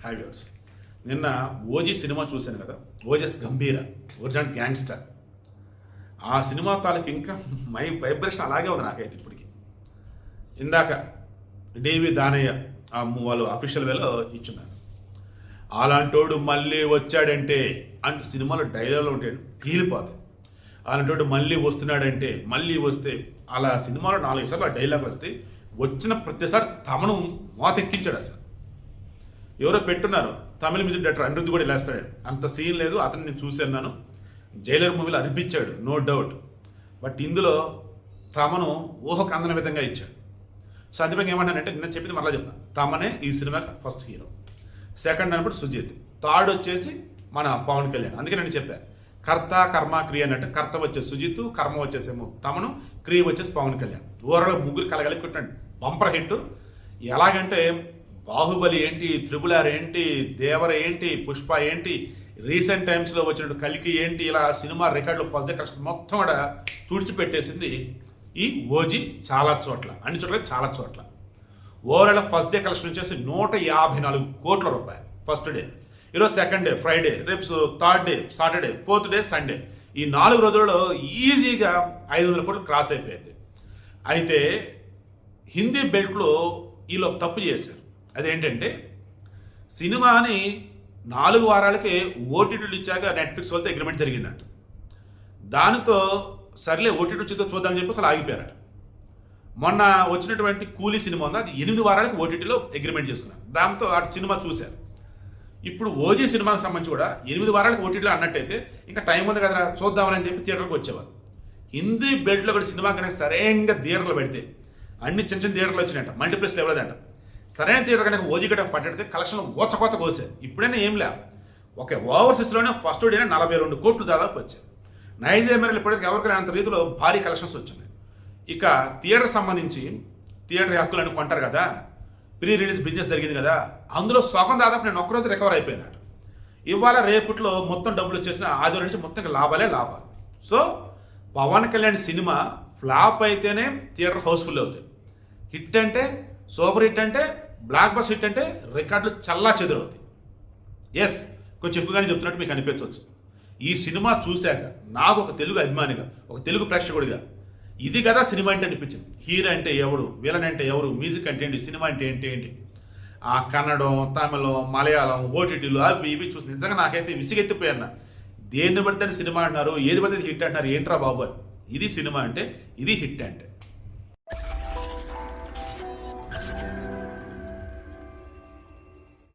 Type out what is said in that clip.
Hi viewers. నిన్న OG cinema చూశాను కదా, ఓజస్ గంభీర ఒరిజినల్ గ్యాంగ్స్టర్. ఆ సినిమా తాలూకు ఇంకా వైబ్రేషన్ అలాగే ఉంది నాకైతే ఇప్పటికి. ఇందాక డివి దానయ్య వాళ్ళు అఫీషియల్ వేలో ఇచ్చున్నారు. అలాంటోడు మళ్ళీ వచ్చాడంటే అంటే సినిమాలో డైలాగులు ఉంటాడు తీలిపోతాయి. అలాంటోడు మళ్ళీ వస్తున్నాడంటే మళ్ళీ వస్తే అలా సినిమాలో 4 సార్లు ఆ డైలాగులు వస్తే వచ్చిన ప్రతిసారి తమను మోతెక్కించాడు. అసలు ఎవరో పెట్టున్నారు తమిళ మ్యూజిక్ డైరెక్టర్ అనిరుద్ధ్ కూడా లేస్తాడు. అంత సీన్ లేదు, అతను నేను చూశాను. జైలర్ మూవీలో అనిపించాడు నో డౌట్. బట్ ఇందులో తమను ఊహకు అందని విధంగా ఇచ్చాడు. సో అందుకే ఏమంటానంటే నిన్న చెప్పింది మరలా చెప్తాను. తమనే ఈ సినిమాకి ఫస్ట్ హీరో, సెకండ్ అన్నప్పుడు సుజిత్, థర్డ్ వచ్చేసి మన పవన్ కళ్యాణ్. అందుకే నేను చెప్పాను కర్త కర్మ క్రియ అన్నట్టు. కర్త వచ్చేసి సుజిత్, కర్మ వచ్చేసేమో తమను, క్రియ వచ్చేసి పవన్ కళ్యాణ్. ఓవరాల్ ముగ్గురు కలగలిపి కొట్టినాడు బంపర్ హిట్. ఎలాగంటే బాహుబలి ఏంటి, త్రిబుల్ ఆర్ ఏంటి, దేవర ఏంటి, పుష్ప ఏంటి, రీసెంట్ టైమ్స్లో వచ్చినట్టు కలికి ఏంటి, ఇలా సినిమా రికార్డులు ఫస్ట్ డే కలెక్షన్ మొత్తం కూడా తుడిచిపెట్టేసింది ఈ ఓజీ. చాలా చోట్ల, అన్ని చోట్ల చాలా చోట్ల ఓవరాల్ ఫస్ట్ డే కలెక్షన్ వచ్చేసి 154 కోట్ల రూపాయలు ఫస్ట్ డే. ఈరోజు సెకండ్ డే ఫ్రైడే, రేపు third day Saturday, fourth day Sunday. ఈ 4 రోజులలో ఈజీగా 500 కోట్లు క్రాస్ అయిపోయింది. అయితే హిందీ బెల్ట్లో వీళ్ళు ఒక తప్పు చేశారు. అదేంటంటే సినిమాని 4 వారాలకే ఓటీటీలు ఇచ్చాక నెట్ఫ్లిక్స్ వాళ్ళతో అగ్రిమెంట్ జరిగిందంట. దానితో సర్లే ఓటీటీ వచ్చిందో చూద్దామని చెప్పి అసలు ఆగిపోయారట. మొన్న వచ్చినటువంటి కూలీ సినిమా ఉంది, అది 8 వారాలకు ఓటీటీలో అగ్రిమెంట్ చేసుకున్నారు. దాంతో ఆ సినిమా చూశారు. ఇప్పుడు ఓజీ సినిమాకి సంబంధించి కూడా 8 వారాలకు ఓటీటీలో అన్నట్టయితే ఇంకా టైం ఉంది కదా చూద్దామని చెప్పి థియేటర్కి వచ్చేవారు. హిందీ బెల్ట్లో కూడా సినిమా కనుక సరైనగా థియేటర్లో పెడితే అన్ని చిన్న చిన్న థియేటర్లు వచ్చినాయంట, మల్టీప్లెక్స్ లేవలేదంట. సరైన థియేటర్ కనుక ఓజీ గట్ట పట్టడితే కలెక్షన్ ఓచకోత కోసాయి. ఇప్పుడైనా ఏం లే, ఒక ఓవర్సీస్లోనే ఫస్ట్ డేనే 42 కోట్లు దాదాపు వచ్చాయి. నైజీరియాలో ఇప్పటికీ ఎవరికి అంత రీతిలో భారీ కలెక్షన్స్ వచ్చినాయి. ఇక థియేటర్ సంబంధించి థియేటర్ హక్కులను కొంటారు కదా, ప్రీ రిలీజ్ బిజినెస్ జరిగింది కదా, అందులో సగం దాదాపు నేను ఒక్కరోజు రికవర్ అయిపోయిందట. ఇవాళ రేపట్లో మొత్తం డబ్బులు వచ్చేసిన ఆదివారం నుంచి మొత్తం లాభాలే లాభాలు. సో పవన్ కళ్యాణ్ సినిమా ఫ్లాప్ అయితేనే థియేటర్ హౌస్ఫుల్ అవుతాయి. హిట్ అంటే సూపర్ హిట్ అంటే బ్లాక్ బస్ హిట్ అంటే రికార్డులు చల్లా చెదురవుతాయి. ఎస్, కొంచెం ఎక్కువగానే చెప్తున్నట్టు మీకు అనిపించవచ్చు. ఈ సినిమా చూశాక నాకు ఒక తెలుగు అభిమానిగా, ఒక తెలుగు ప్రేక్షకుడిగా ఇది కదా సినిమా అంటే అనిపించింది. హీరో అంటే ఎవరు, విలన్ అంటే ఎవరు, మ్యూజిక్ అంటే ఏంటి, సినిమా అంటే ఏంటి, ఆ కన్నడం, తమిళం, మలయాళం, ఓటీటీలు అవి ఇవి చూసి నిజంగా నాకైతే విసిగెత్తిపోయాను. దేన్ని పడితే సినిమా అంటున్నారు, ఏది పడితే హిట్ అంటున్నారు, ఏంట్రా బాబు అని. ఇది సినిమా అంటే, ఇది హిట్ అంటే.